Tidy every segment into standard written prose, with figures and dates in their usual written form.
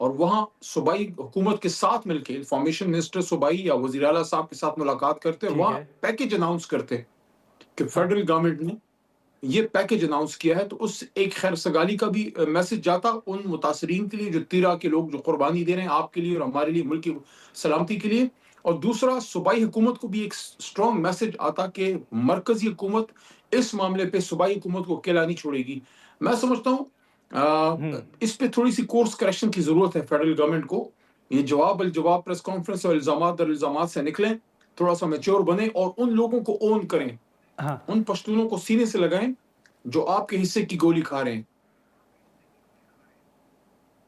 اور وہاں صوبائی حکومت کے ساتھ مل کے انفارمیشن منسٹر صوبائی یا وزیر اعلیٰ صاحب کے ساتھ ملاقات کرتے اور ٹھیک وہاں ہے. پیکیج اناؤنس کرتے کہ ہاں فیڈرل گورنمنٹ نے یہ پیکیج اناؤنس کیا ہے، تو اس ایک خیر سگالی کا بھی میسج جاتا ان متاثرین کے لیے جو تیرا کے لوگ جو قربانی دے رہے ہیں آپ کے لیے اور ہمارے لیے، ملک کی سلامتی کے لیے. اور دوسرا صوبائی حکومت کو بھی ایک اسٹرانگ میسج آتا کہ مرکزی حکومت اس معاملے پہ صوبائی حکومت کو اکیلا نہیں چھوڑے گی. میں سمجھتا ہوں ہوں اس پہ تھوڑی سی کورس کریکشن کی ضرورت ہے فیڈرل گورنمنٹ کو. یہ جواب الجواب پریس کانفرنس اور الزامات در الزامات سے نکلیں، تھوڑا سا میچور بنیں اور ان لوگوں کو اون کریں، ہاں. ان پشتونوں کو سینے سے لگائیں جو آپ کے حصے کی گولی کھا رہے ہیں.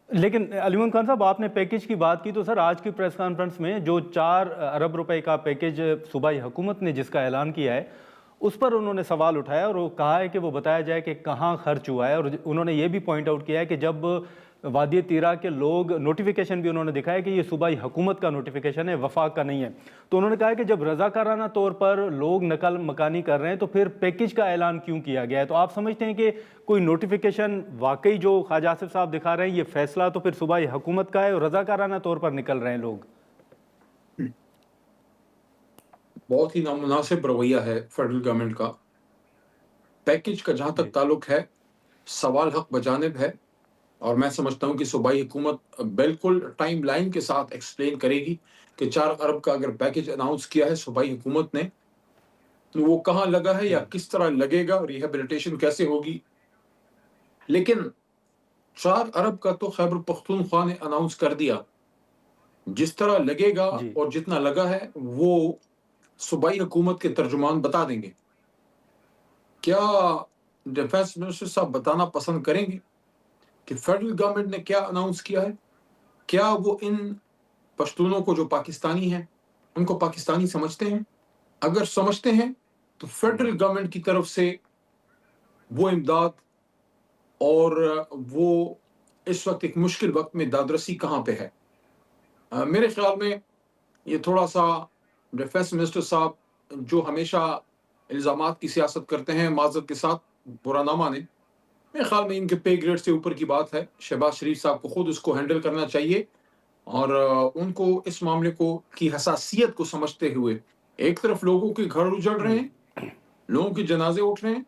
لیکن علیمن خان صاحب، آپ نے پیکیج کی بات کی تو سر آج کی پریس کانفرنس میں جو 4 ارب روپے کا پیکیج صوبائی حکومت نے جس کا اعلان کیا ہے اس پر انہوں نے سوال اٹھایا اور وہ کہا ہے کہ وہ بتایا جائے کہ کہاں خرچ ہوا ہے. اور انہوں نے یہ بھی پوائنٹ آؤٹ کیا ہے کہ جب وادی تیرا کے لوگ، نوٹیفیکیشن بھی انہوں نے دکھایا کہ یہ صوبائی حکومت کا نوٹیفیکیشن ہے، وفاق کا نہیں ہے. تو انہوں نے کہا کہ جب رضاکارانہ طور پر لوگ نقل مکانی کر رہے ہیں تو پھر پیکیج کا اعلان کیوں کیا گیا ہے؟ تو آپ سمجھتے ہیں کہ کوئی نوٹیفیکیشن واقعی جو خواجہ آصف صاحب دکھا رہے ہیں یہ فیصلہ تو پھر صوبائی حکومت کا ہے اور رضاکارانہ طور پر نکل رہے ہیں لوگ؟ بہت ہی نامناسب رویہ ہے فیڈرل گورنمنٹ کا. پیکیج کا جہاں جی تک تعلق ہے، سوال حق بجانب ہے، اور میں سمجھتا ہوں کہ صوبائی حکومت بالکل ٹائم لائن کے ساتھ ایکسپلین کرے گی کہ 4 ارب کا اگر پیکیج اناؤنس کیا ہے صوبائی حکومت نے تو وہ کہاں لگا ہے یا کس طرح لگے گا، ریہیبلیٹیشن کیسے ہوگی. لیکن 4 ارب کا تو خیبر پختونخوا نے اناؤنس کر دیا. جس طرح لگے گا جی اور جتنا لگا ہے وہ صوبائی حکومت کے ترجمان بتا دیں گے. کیا ڈیفینس منسٹر صاحب بتانا پسند کریں گے کہ فیڈرل گورنمنٹ نے کیا اناؤنس کیا ہے؟ کیا وہ ان پشتونوں کو جو پاکستانی ہیں ان کو پاکستانی سمجھتے ہیں؟ اگر سمجھتے ہیں تو فیڈرل گورنمنٹ کی طرف سے وہ امداد اور وہ اس وقت ایک مشکل وقت میں دادرسی کہاں پہ ہے؟ میرے خیال میں یہ تھوڑا سا ڈیفینس منسٹر صاحب جو ہمیشہ الزامات کی سیاست کرتے ہیں، معذرت کے ساتھ برا نہ مانے، میرے خیال میں ان کے پے گریڈ سے اوپر کی بات ہے. شہباز شریف صاحب کو خود اس کو ہینڈل کرنا چاہیے اور ان کو اس معاملے کو کی حساسیت کو سمجھتے ہوئے، ایک طرف لوگوں کے گھر اجڑ رہے ہیں، لوگوں کے جنازے اٹھ رہے ہیں،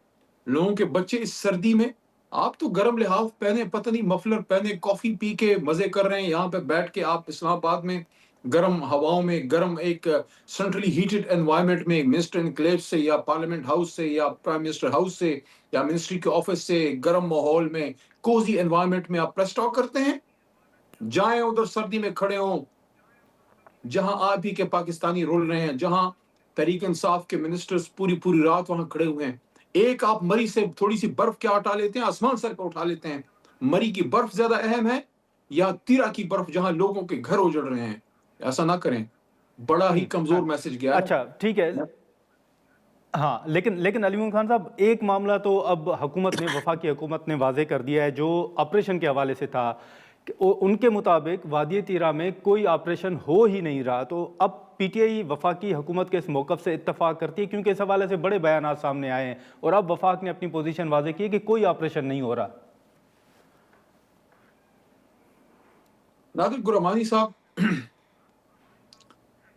لوگوں کے بچے اس سردی میں، آپ تو گرم لحاف پہنے، پتہ نہیں مفلر پہنے، کافی پی کے مزے کر رہے ہیں. یہاں پہ بیٹھ کے آپ اسلام آباد میں گرم ہواؤں میں، گرم ایک سینٹرلی ہیٹڈ انوائرمنٹ میں، منسٹر انکلیو سے یا پارلیمنٹ ہاؤس سے یا پرائم منسٹر ہاؤس سے یا منسٹری کے آفس سے گرم ماحول میں، کوزی انوائرمنٹ میں آپ پریس ٹاک کرتے ہیں. جائیں ادھر سردی میں کھڑے ہوں جہاں آپ ہی کے پاکستانی رول رہے ہیں، جہاں تحریک انصاف کے منسٹرز پوری رات وہاں کھڑے ہوئے ہیں. ایک آپ مری سے تھوڑی سی برف کیا اٹھا لیتے ہیں، آسمان سر پہ اٹھا لیتے ہیں. مری کی برف زیادہ اہم ہے یا تیرا کی برف جہاں لوگوں کے گھر اجڑ رہے ہیں؟ ایسا نہ کریں. بڑا ہی کمزور میسج گیا ہے. اچھا ٹھیک ہے. ہاں لیکن علیمن خان صاحب، ایک معاملہ تو اب حکومت نے، وفاقی حکومت نے واضح کر دیا ہے جو آپریشن کے حوالے سے تھا کہ ان کے مطابق وادی تیرا میں کوئی آپریشن ہو ہی نہیں رہا. تو اب پی ٹی آئی وفاقی حکومت کے اس موقف سے اتفاق کرتی ہے کیونکہ اس حوالے سے بڑے بیانات سامنے آئے ہیں اور اب وفاق نے اپنی پوزیشن واضح کی ہے کہ کوئی آپریشن نہیں ہو رہا. نادر گرامانی صاحب،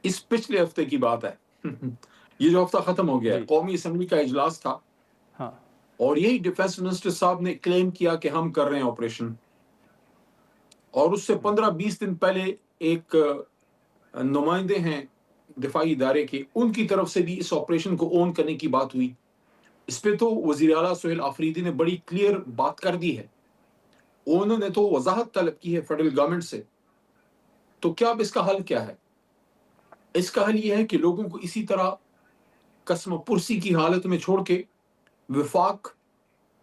اس پچھلے ہفتے کی بات ہے، یہ جو ہفتہ ختم ہو گیا ہے، جی قومی اسمبلی کا اجلاس تھا ہاں اور یہی ڈیفینس منسٹر صاحب نے کلیم کیا کہ ہم کر رہے ہیں آپریشن. اور اس سے 15-20 دن پہلے ایک نمائندے ہیں دفاعی ادارے کے، ان کی طرف سے بھی اس آپریشن کو اون کرنے کی بات ہوئی. اس پہ تو وزیر اعلیٰ سہیل آفریدی نے بڑی کلیئر بات کر دی ہے. انہوں نے تو وضاحت طلب کی ہے فیڈرل گورنمنٹ سے. تو کیا اب اس کا حل کیا ہے؟ اس کا حل یہ ہے کہ لوگوں کو اسی طرح قسم پرسی کی حالت میں چھوڑ کے وفاق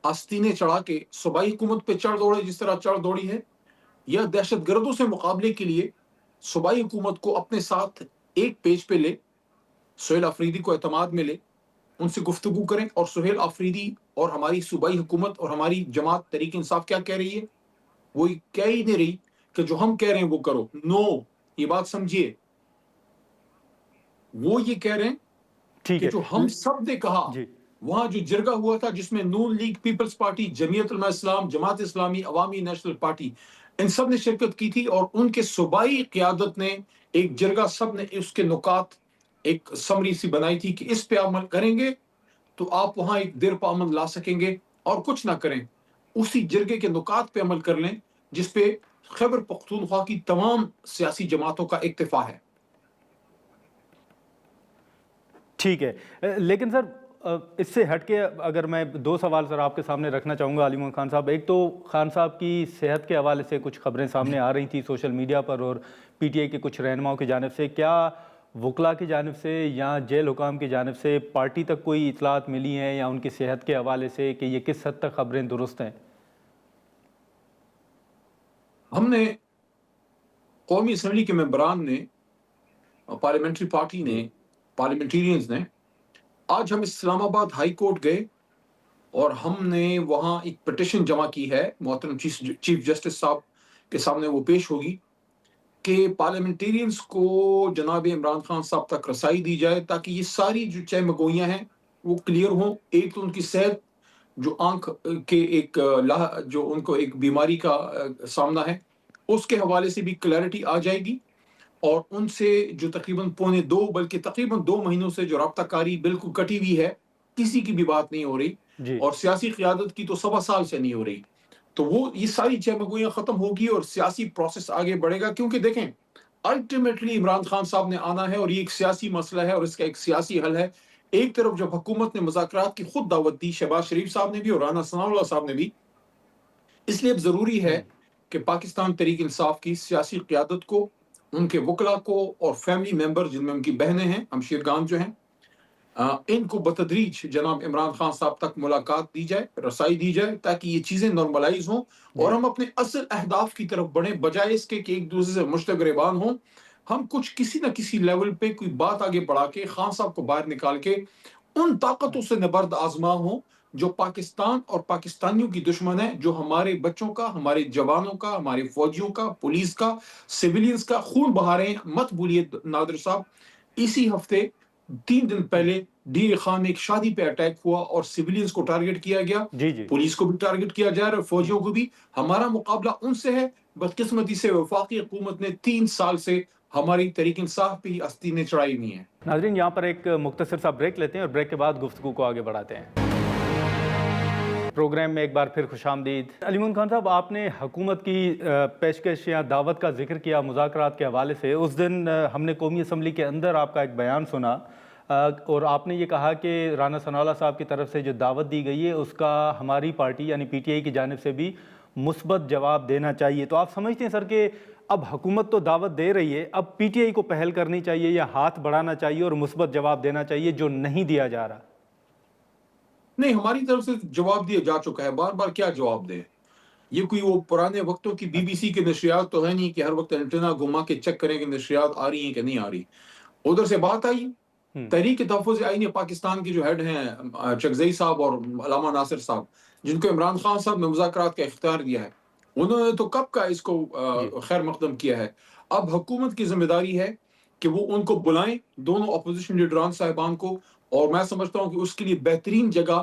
آستینے چڑھا کے صوبائی حکومت پہ چڑھ دوڑے جس طرح چڑھ دوڑی ہے، یا دہشت گردوں سے مقابلے کے لیے صوبائی حکومت کو اپنے ساتھ ایک پیج پہ لے، سہیل آفریدی کو اعتماد میں لے، ان سے گفتگو کریں. اور سہیل آفریدی اور ہماری صوبائی حکومت اور ہماری جماعت تحریک انصاف کیا کہہ رہی ہے؟ وہ کہہ ہی نہیں رہی کہ جو ہم کہہ رہے ہیں وہ کرو. نو، یہ بات سمجھیے، وہ یہ کہہ رہے ہیں ٹھیک کہ ہے. جو ہم سب نے کہا، جی وہاں جو جرگہ ہوا تھا جس میں نون لیگ، پیپلز پارٹی، جمعیت علماء اسلام، جماعت اسلامی، عوامی نیشنل پارٹی، ان سب نے شرکت کی تھی اور ان کے صوبائی قیادت نے ایک جرگہ سب نے اس کے نکات ایک سمری سی بنائی تھی کہ اس پہ عمل کریں گے تو آپ وہاں ایک دیر پا امن لا سکیں گے، اور کچھ نہ کریں اسی جرگے کے نکات پہ عمل کر لیں جس پہ خیبر پختونخوا کی تمام سیاسی جماعتوں کا اکتفا ہے۔ ٹھیک ہے، لیکن سر اس سے ہٹ کے اگر میں دو سوال سر آپ کے سامنے رکھنا چاہوں گا علی محمد خان صاحب۔ ایک تو خان صاحب کی صحت کے حوالے سے کچھ خبریں سامنے آ رہی تھیں سوشل میڈیا پر اور پی ٹی آئی کے کچھ رہنماؤں کی جانب سے، کیا وکلاء کی جانب سے یا جیل حکام کی جانب سے پارٹی تک کوئی اطلاعات ملی ہیں یا ان کی صحت کے حوالے سے کہ یہ کس حد تک خبریں درست ہیں؟ ہم نے قومی اسمبلی کے ممبران نے، پارلیمنٹری پارٹی نے، پارلیمنٹیرینز نے، آج ہم اسلام آباد ہائی کورٹ گئے اور ہم نے وہاں ایک پٹیشن جمع کی ہے، محترم چیف جسٹس صاحب کے سامنے وہ پیش ہوگی کہ پارلیمنٹیرینز کو جناب عمران خان صاحب تک رسائی دی جائے تاکہ یہ ساری جو چہمگوئیاں ہیں وہ کلیئر ہوں۔ ایک تو ان کی صحت، جو آنکھ کے ایک جو ان کو ایک بیماری کا سامنا ہے، اس کے حوالے سے بھی کلیئرٹی آ جائے گی، اور ان سے جو تقریباً پونے دو بلکہ تقریباً 2 مہینوں سے جو رابطہ کاری بالکل کٹی ہوئی ہے، کسی کی بھی بات نہیں ہو رہی، جی اور سیاسی قیادت کی تو 1.25 سال سے نہیں ہو رہی، تو وہ یہ ساری چہمگوئیاں ختم ہوگی اور سیاسی پروسیس آگے بڑھے گا۔ کیونکہ دیکھیں الٹیمیٹلی عمران خان صاحب نے آنا ہے اور یہ ایک سیاسی مسئلہ ہے اور اس کا ایک سیاسی حل ہے۔ ایک طرف جب حکومت نے مذاکرات کی خود دعوت دی، شہباز شریف صاحب نے بھی اور رانا ثناء اللہ صاحب نے بھی، اس لیے اب ضروری ہے کہ پاکستان تحریک انصاف کی سیاسی قیادت کو، ان کے وکلاء کو اور فیملی ممبر جن میں ان کی بہنیں ہیں، ہمشیرگان جو ہیں، ان کو بتدریج جناب عمران خان صاحب تک ملاقات دی جائے، رسائی دی جائے تاکہ یہ چیزیں نارملائز ہوں اور ہم اپنے اصل اہداف کی طرف بڑھیں، بجائے اس کے کہ ایک دوسرے سے مشت گریبان ہوں۔ ہم کچھ کسی نہ کسی لیول پہ کوئی بات آگے بڑھا کے خان صاحب کو باہر نکال کے ان طاقتوں سے نبرد آزما ہوں جو پاکستان اور پاکستانیوں کی دشمن ہے، جو ہمارے بچوں کا، ہمارے جوانوں کا، ہمارے فوجیوں کا، پولیس کا، سیویلینز کا خون بہا رہے ہیں۔ مت بھولیے نادر صاحب، اسی ہفتے 3 دن پہلے ڈی اے خان میں ایک شادی پہ اٹیک ہوا اور سیویلینز کو ٹارگٹ کیا گیا، جی جی پولیس کو بھی ٹارگٹ کیا جا رہا ہے، فوجیوں کو بھی۔ ہمارا مقابلہ ان سے ہے، بدقسمتی سے وفاقی حکومت نے 3 سال سے ہماری تحریک انصاف پہ ہی آستینیں چڑھائی ہوئی ہیں۔ ناظرین، یہاں پر ایک مختصر سا بریک لیتے ہیں اور بریک کے بعد گفتگو کو آگے بڑھاتے ہیں۔ پروگرام میں ایک بار پھر خوش آمدید۔ علی محمد خان صاحب، آپ نے حکومت کی پیشکش یا دعوت کا ذکر کیا مذاکرات کے حوالے سے۔ اس دن ہم نے قومی اسمبلی کے اندر آپ کا ایک بیان سنا اور آپ نے یہ کہا کہ رانا ثناء اللہ صاحب کی طرف سے جو دعوت دی گئی ہے اس کا ہماری پارٹی یعنی پی ٹی آئی کی جانب سے بھی مثبت جواب دینا چاہیے۔ تو آپ سمجھتے ہیں سر کہ اب حکومت تو دعوت دے رہی ہے، اب پی ٹی آئی کو پہل کرنی چاہیے یا ہاتھ بڑھانا چاہیے اور مثبت جواب دینا چاہیے جو نہیں دیا جا رہا؟ نہیں، ہماری طرف سے جواب دیا جا چکا ہے، بار بار کیا جواب دیں؟ یہ کوئی وہ پرانے وقتوں کی بی بی سی کی نشریات تو ہے نہیں کہ ہر وقت انٹینا گھما کے چیک کریں کہ نشریات آ رہی ہیں کہ نہیں آ رہی۔ ادھر سے بات آئی، تحریک تحفظ آئین پاکستان کے جو ہیڈ ہیں چکزئی صاحب اور علامہ ناصر صاحب، جن کو عمران خان صاحب نے مذاکرات کا اختیار دیا ہے، انہوں نے تو کب کا اس کو خیر مقدم کیا ہے۔ اب حکومت کی ذمہ داری ہے کہ وہ ان کو بلائیں، دونوں اپوزیشن لیڈران صاحبان کو، اور میں سمجھتا ہوں کہ اس کے لیے بہترین جگہ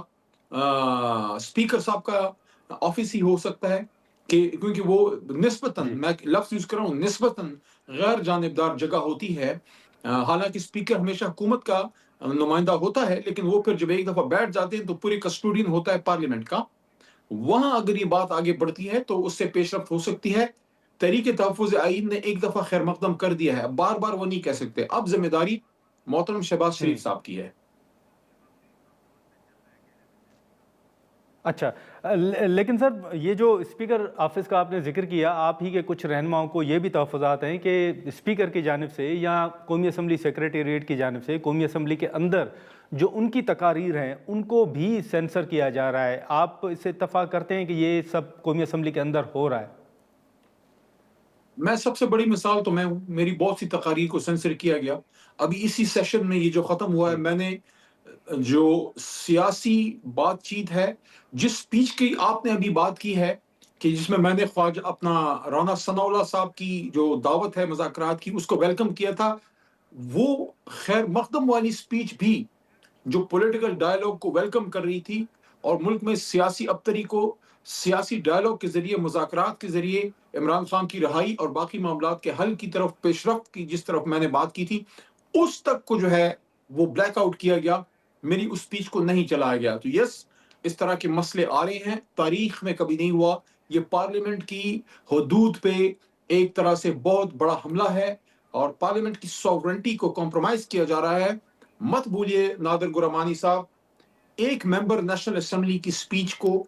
اسپیکر صاحب کا آفس ہی ہو سکتا ہے، کہ کیونکہ وہ نسبتاً، میں لفظ یوز کر رہا ہوں، نسبتاً غیر جانبدار جگہ ہوتی ہے۔ حالانکہ اسپیکر ہمیشہ حکومت کا نمائندہ ہوتا ہے، لیکن وہ پھر جب ایک دفعہ بیٹھ جاتے ہیں تو پورے کسٹوڈین ہوتا ہے پارلیمنٹ کا۔ وہاں اگر یہ بات آگے بڑھتی ہے تو اس سے پیش رفت ہو سکتی ہے۔ تحریک تحفظ آئین نے ایک دفعہ خیر مقدم کر دیا ہے، اب بار بار وہ نہیں کہہ سکتے۔ اب ذمہ داری محترم شہباز شریف صاحب کی ہے۔ اچھا، لیکن سر یہ جو اسپیکر آفس کا آپ نے ذکر کیا، آپ ہی کے کچھ رہنماؤں کو یہ بھی تحفظات ہیں کہ اسپیکر کی جانب سے یا قومی اسمبلی سیکریٹریٹ کی جانب سے قومی اسمبلی کے اندر جو ان کی تقاریر ہیں ان کو بھی سینسر کیا جا رہا ہے۔ آپ اس سے اتفاق کرتے ہیں کہ یہ سب قومی اسمبلی کے اندر ہو رہا ہے؟ میں سب سے بڑی مثال تو میں ہوں، میری بہت سی تقاریر کو سینسر کیا گیا۔ ابھی اسی سیشن میں یہ جو ختم ہوا ہے، میں نے جو سیاسی بات چیت ہے، جس سپیچ کی آپ نے ابھی بات کی ہے کہ جس میں نے خواجہ اپنا رانا ثناء اللہ صاحب کی جو دعوت ہے مذاکرات کی، اس کو ویلکم کیا تھا، وہ خیر مقدم والی سپیچ بھی جو پولیٹیکل ڈائیلاگ کو ویلکم کر رہی تھی اور ملک میں سیاسی ابتری کو سیاسی ڈائلاگ کے ذریعے، مذاکرات کے ذریعے عمران خان کی رہائی اور باقی معاملات کے حل کی طرف، پیش رفت کی جس طرف میں نے بات کی تھی، اس تک کو جو ہے وہ بلیک آؤٹ کیا گیا، میری اس سپیچ کو نہیں چلایا گیا۔ تو یس، اس طرح کے مسئلے آ رہے ہیں، تاریخ میں کبھی نہیں ہوا۔ یہ پارلیمنٹ کی حدود پہ ایک طرح سے بہت بڑا حملہ ہے اور پارلیمنٹ کی سوورنٹی کو کمپرومائز کیا جا رہا ہے۔ مت بھولیے نادر غرمانی صاحب، ایک ممبر نیشنل اسمبلی کی سپیچ کو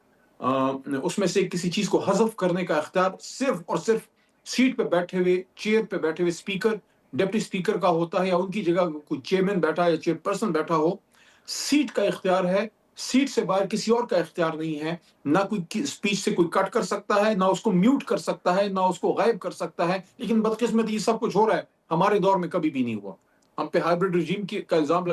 اس میں سے کسی چیز کو حذف کرنے کا اختیار صرف اور صرف سیٹ پہ بیٹھے ہوئے، چیئر پہ بیٹھے ہوئے اسپیکر، ڈپٹی اسپیکر کا ہوتا ہے، یا ان کی جگہ کوئی چیئرمین بیٹھا ہے یا چیئر پرسن بیٹھا ہو۔ سیٹ کا اختیار ہے، سیٹ سے باہر کسی اور کا اختیار نہیں ہے۔ نہ کوئی اسپیچ سے کوئی کٹ کر سکتا ہے، نہ اس کو میوٹ کر سکتا ہے، نہ اس کو غائب کر سکتا ہے۔ لیکن بدقسمتی یہ سب کچھ ہو رہا ہے، ہمارے دور میں کبھی بھی نہیں ہوا۔ ہم پہ ہائبرڈ رجیم کا الزام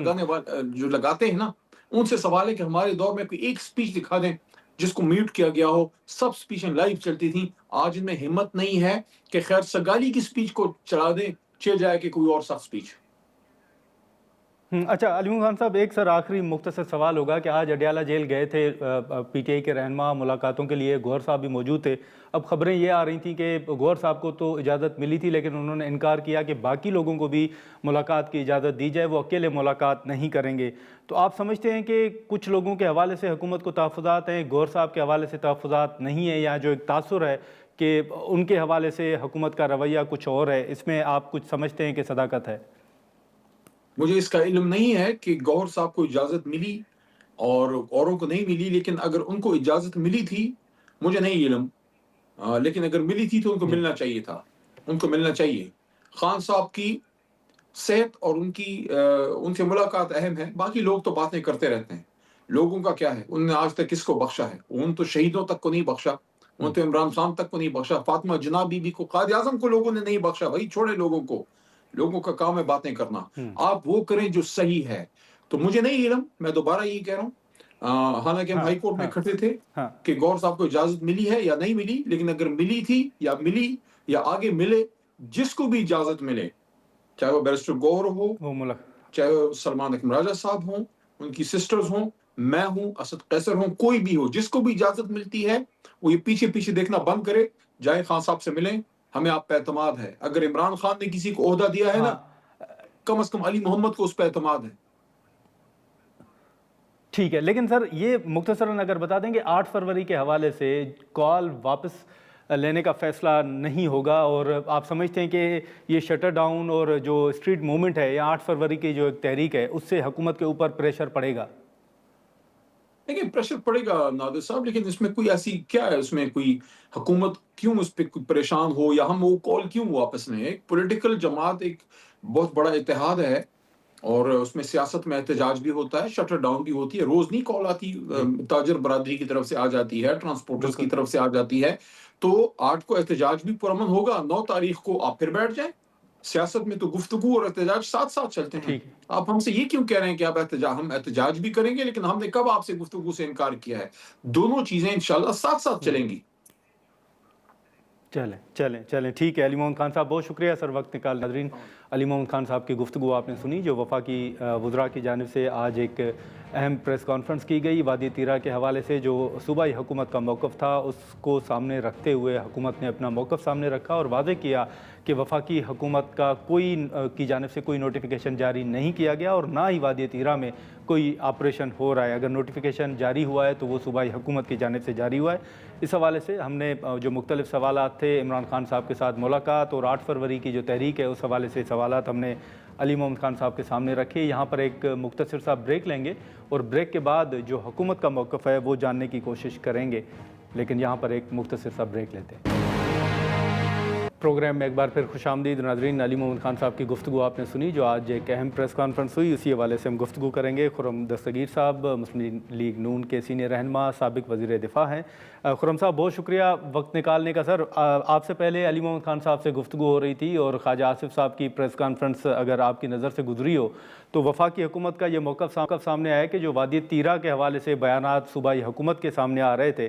جو لگاتے ہیں نا، ان سے سوال ہے کہ ہمارے دور میں کوئی ایک سپیچ دکھا دیں جس کو میوٹ کیا گیا ہو۔ سب سپیچیں لائیو چلتی تھیں۔ آج ان میں ہمت نہیں ہے کہ خیر سگالی کی سپیچ کو چلا دیں، چل جائے کہ کوئی اور سخت سپیچ۔ اچھا علی محمد خان صاحب، ایک سر آخری مختصر سوال ہوگا کہ آج اڈیالہ جیل گئے تھے پی ٹی آئی کے رہنما، ملاقاتوں کے لیے گوہر صاحب بھی موجود تھے۔ اب خبریں یہ آ رہی تھیں کہ گوہر صاحب کو تو اجازت ملی تھی، لیکن انہوں نے انکار کیا کہ باقی لوگوں کو بھی ملاقات کی اجازت دی جائے، وہ اکیلے ملاقات نہیں کریں گے۔ تو آپ سمجھتے ہیں کہ کچھ لوگوں کے حوالے سے حکومت کو تحفظات ہیں، گوہر صاحب کے حوالے سے تحفظات نہیں ہیں، یا جو ایک تاثر ہے کہ ان کے حوالے سے حکومت کا رویہ کچھ اور ہے، اس میں آپ کچھ سمجھتے ہیں کہ صداقت ہے؟ مجھے اس کا علم نہیں ہے کہ گوہر صاحب کو اجازت ملی اور اوروں کو نہیں ملی، لیکن اگر ان کو اجازت ملی تھی مجھے نہیں علم، لیکن اگر ملی تھی تو ان کو جی ملنا چاہیے تھا، ان کو ملنا چاہیے۔ خان صاحب کی صحت اور ان سے ملاقات اہم ہے، باقی لوگ تو باتیں کرتے رہتے ہیں۔ لوگوں کا کیا ہے، ان نے آج تک کس کو بخشا ہے؟ ان تو شہیدوں تک کو نہیں بخشا، ان تو عمران خان تک کو نہیں بخشا، فاطمہ جناح بی بی کو، قائد اعظم کو لوگوں نے نہیں بخشا۔ بھائی چھوڑے لوگوں کو، لوگوں کا کام ہے باتیں کرنا۔ آپ وہ کریں جو صحیح ہے۔ تو مجھے نہیں علم، میں دوبارہ یہی کہہ رہا ہوں، حالانکہ ہم ہاں ہائی کورٹ میں ہاں کھڑے تھے ہاں کہ گور صاحب کو اجازت ملی ہے یا نہیں ملی، لیکن اگر ملی تھی یا ملی یا آگے ملے، جس کو بھی اجازت ملے، چاہے وہ بیرسٹر گور ہو، وہ ملک چاہے وہ سلمان اکرم راجہ صاحب ہوں، ان کی سسٹرز ہوں، میں ہوں، اسد قیصر ہوں، کوئی بھی ہو، جس کو بھی اجازت ملتی ہے وہ یہ پیچھے پیچھے دیکھنا بند کرے، جائے خان صاحب سے ملیں۔ ہمیں آپ پہ اعتماد ہے۔ اگر عمران خان نے کسی کو عہدہ دیا ہے نا، ہاں کم از کم علی محمد کو اس پہ اعتماد ہے۔ ٹھیک ہے، لیکن سر یہ مختصراً اگر بتا دیں کہ 8 فروری کے حوالے سے کال واپس لینے کا فیصلہ نہیں ہوگا، اور آپ سمجھتے ہیں کہ یہ شٹر ڈاؤن اور جو اسٹریٹ موومنٹ ہے یا 8 فروری کی جو ایک تحریک ہے، اس سے حکومت کے اوپر پریشر پڑے گا؟ دیکھیں پریشر پڑے گا نادر صاحب، لیکن اس میں کوئی ایسی کیا ہے، اس میں کوئی حکومت کیوں اس پہ پریشان ہو، یا ہم وہ کال کیوں واپس لیں؟ ایک پولیٹیکل جماعت ایک بہت بڑا اتحاد ہے، اور اس میں سیاست میں احتجاج بھی ہوتا ہے، شٹر ڈاؤن بھی ہوتی ہے، روز نہیں کال آتی، تاجر برادری کی طرف سے آ جاتی ہے، ٹرانسپورٹرز کی بالکل طرف سے آ جاتی ہے۔ تو 8 کو احتجاج بھی پرامن ہوگا، 9 تاریخ کو آپ پھر بیٹھ جائیں۔ سیاست میں تو گفتگو اور احتجاج ساتھ ساتھ چلتے ہیں۔ ٹھیک ہے، آپ ہم سے یہ کیوں کہہ رہے ہیں کہ آپ ہم احتجاج بھی کریں گے، لیکن ہم نے کب آپ سے گفتگو سے انکار کیا ہے؟ دونوں چیزیں انشاءاللہ ساتھ ساتھ چلیں گی۔ چلیں ٹھیک ہے۔ علی محمد خان صاحب بہت شکریہ سر وقت نکال۔ ناظرین، علی محمد خان صاحب کی گفتگو آپ نے سنی، جو وفاقی وزراء کی جانب سے آج ایک اہم پریس کانفرنس کی گئی وادی تیرہ کے حوالے سے۔ جو صوبائی حکومت کا موقف تھا اس کو سامنے رکھتے ہوئے حکومت نے اپنا موقف سامنے رکھا اور واضح کیا کہ وفاقی حکومت کا کی جانب سے کوئی نوٹیفیکیشن جاری نہیں کیا گیا، اور نہ ہی وادی تیرہ میں کوئی آپریشن ہو رہا ہے۔ اگر نوٹیفیکیشن جاری ہوا ہے تو وہ صوبائی حکومت کی جانب سے جاری ہوا ہے۔ اس حوالے سے ہم نے جو مختلف سوالات تھے، عمران خان صاحب کے ساتھ ملاقات اور 8 فروری کی جو تحریک ہے اس حوالے سے سوالات ہم نے علی محمد خان صاحب کے سامنے رکھے۔ یہاں پر ایک مختصر سا بریک لیں گے اور بریک کے بعد جو حکومت کا موقف ہے وہ جاننے کی کوشش کریں گے، لیکن یہاں پر ایک مختصر سا بریک لیتے ہیں۔ پروگرام میں ایک بار پھر خوش آمدید ناظرین۔ علی محمد خان صاحب کی گفتگو آپ نے سنی، جو آج ایک اہم پریس کانفرنس ہوئی، اسی حوالے سے ہم گفتگو کریں گے۔ خرم دستگیر صاحب مسلم لیگ نون کے سینئر رہنما، سابق وزیر دفاع ہیں۔ خرم صاحب بہت شکریہ وقت نکالنے کا۔ سر آپ سے پہلے علی محمد خان صاحب سے گفتگو ہو رہی تھی اور خواجہ آصف صاحب کی پریس کانفرنس اگر آپ کی نظر سے گزری ہو تو وفاقی حکومت کا یہ موقف سامنے آیا کہ جو وادی تیرہ کے حوالے سے بیانات صوبائی حکومت کے سامنے آ رہے تھے،